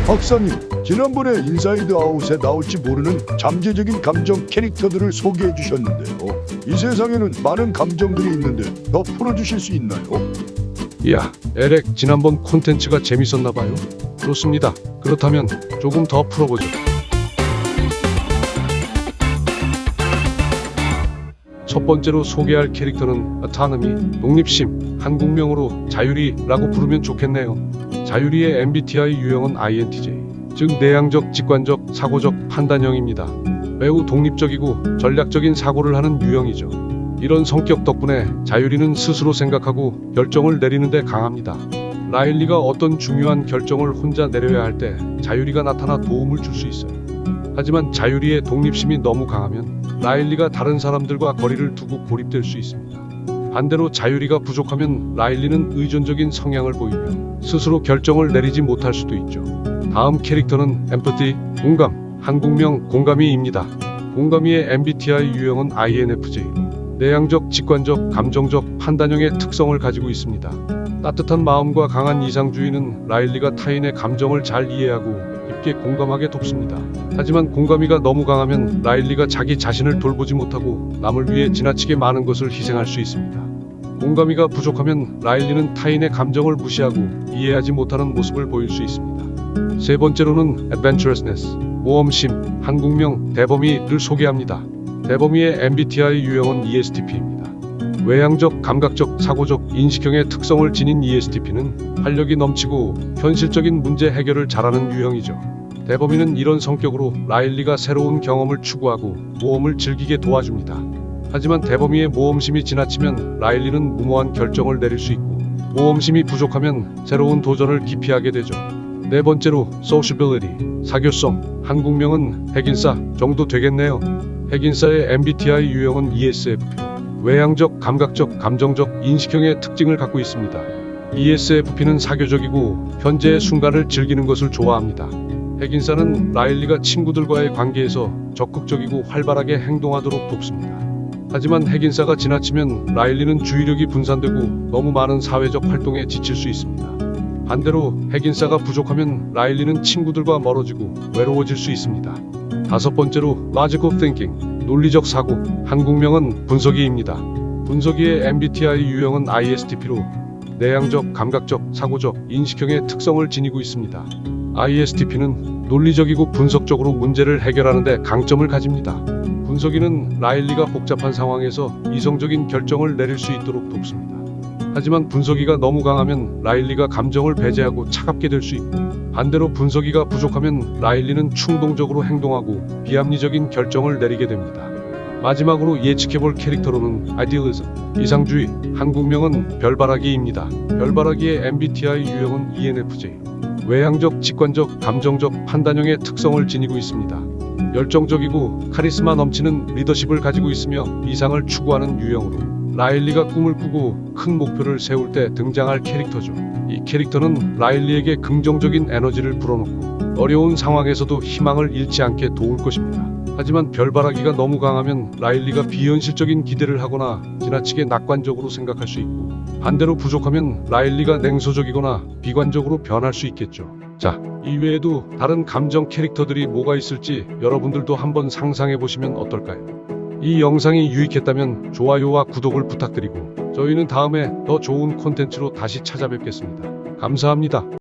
박사님, 지난번에 인사이드 아웃에 나올지 모르는 잠재적인 감정 캐릭터들을 소개해 주셨는데요. 이 세상에는 많은 감정들이 있는데 더 풀어주실 수 있나요? 이야, 에렉, 지난번 콘텐츠가 재밌었나봐요. 좋습니다. 그렇다면 조금 더 풀어보죠. 첫 번째로 소개할 캐릭터는 autonomy, 독립심, 한국명으로 자유리라고 부르면 좋겠네요. 자유리의 MBTI 유형은 INTJ, 즉 내향적, 직관적, 사고적 판단형입니다. 매우 독립적이고 전략적인 사고를 하는 유형이죠. 이런 성격 덕분에 자유리는 스스로 생각하고 결정을 내리는 데 강합니다. 라일리가 어떤 중요한 결정을 혼자 내려야 할 때 자유리가 나타나 도움을 줄 수 있어요. 하지만 자유리의 독립심이 너무 강하면 라일리가 다른 사람들과 거리를 두고 고립될 수 있습니다. 반대로 자유리가 부족하면 라일리는 의존적인 성향을 보이며 스스로 결정을 내리지 못할 수도 있죠. 다음 캐릭터는 empathy, 공감, 한국명 공감이입니다. 공감이의 MBTI 유형은 INFJ로 내향적, 직관적, 감정적, 판단형의 특성을 가지고 있습니다. 따뜻한 마음과 강한 이상주의는 라일리가 타인의 감정을 잘 이해하고 깊게 공감하게 돕습니다. 하지만 공감이가 너무 강하면 라일리가 자기 자신을 돌보지 못하고 남을 위해 지나치게 많은 것을 희생할 수 있습니다. 공감이가 부족하면 라일리는 타인의 감정을 무시하고 이해하지 못하는 모습을 보일 수 있습니다. 세 번째로는 adventurousness, 모험심, 한국명 대범이를 소개합니다. 대범이의 MBTI 유형은 ESTP입니다. 외향적, 감각적, 사고적, 인식형의 특성을 지닌 ESTP는 활력이 넘치고 현실적인 문제 해결을 잘하는 유형이죠. 대범이는 이런 성격으로 라일리가 새로운 경험을 추구하고 모험을 즐기게 도와줍니다. 하지만 대범이의 모험심이 지나치면 라일리는 무모한 결정을 내릴 수 있고 모험심이 부족하면 새로운 도전을 기피하게 되죠. 네 번째로 sociability, 사교성, 한국명은 핵인싸 정도 되겠네요. 핵인싸의 MBTI 유형은 ESFP, 외향적, 감각적, 감정적, 인식형의 특징을 갖고 있습니다. ESFP는 사교적이고 현재의 순간을 즐기는 것을 좋아합니다. 핵인싸는 라일리가 친구들과의 관계에서 적극적이고 활발하게 행동하도록 돕습니다. 하지만 핵인싸가 지나치면 라일리는 주의력이 분산되고 너무 많은 사회적 활동에 지칠 수 있습니다. 반대로 핵인싸가 부족하면 라일리는 친구들과 멀어지고 외로워질 수 있습니다. 다섯 번째로 logical thinking, 논리적 사고, 한국명은 분석이입니다. 분석이의 MBTI 유형은 ISTP로 내향적, 감각적, 사고적, 인식형의 특성을 지니고 있습니다. ISTP는 논리적이고 분석적으로 문제를 해결하는 데 강점을 가집니다. 분석이는 라일리가 복잡한 상황에서 이성적인 결정을 내릴 수 있도록 돕습니다. 하지만 분석이가 너무 강하면 라일리가 감정을 배제하고 차갑게 될 수 있고 반대로 분석이가 부족하면 라일리는 충동적으로 행동하고 비합리적인 결정을 내리게 됩니다. 마지막으로 예측해볼 캐릭터로는 idealism, 이상주의, 한국명은 별바라기입니다. 별바라기의 MBTI 유형은 ENFJ, 외향적, 직관적, 감정적, 판단형의 특성을 지니고 있습니다. 열정적이고 카리스마 넘치는 리더십을 가지고 있으며 이상을 추구하는 유형으로 라일리가 꿈을 꾸고 큰 목표를 세울 때 등장할 캐릭터죠. 이 캐릭터는 라일리에게 긍정적인 에너지를 불어넣고 어려운 상황에서도 희망을 잃지 않게 도울 것입니다. 하지만 별바라기가 너무 강하면 라일리가 비현실적인 기대를 하거나 지나치게 낙관적으로 생각할 수 있고 반대로 부족하면 라일리가 냉소적이거나 비관적으로 변할 수 있겠죠. 자, 이외에도 다른 감정 캐릭터들이 뭐가 있을지 여러분들도 한번 상상해 보시면 어떨까요? 이 영상이 유익했다면 좋아요와 구독을 부탁드리고 저희는 다음에 더 좋은 콘텐츠로 다시 찾아뵙겠습니다. 감사합니다.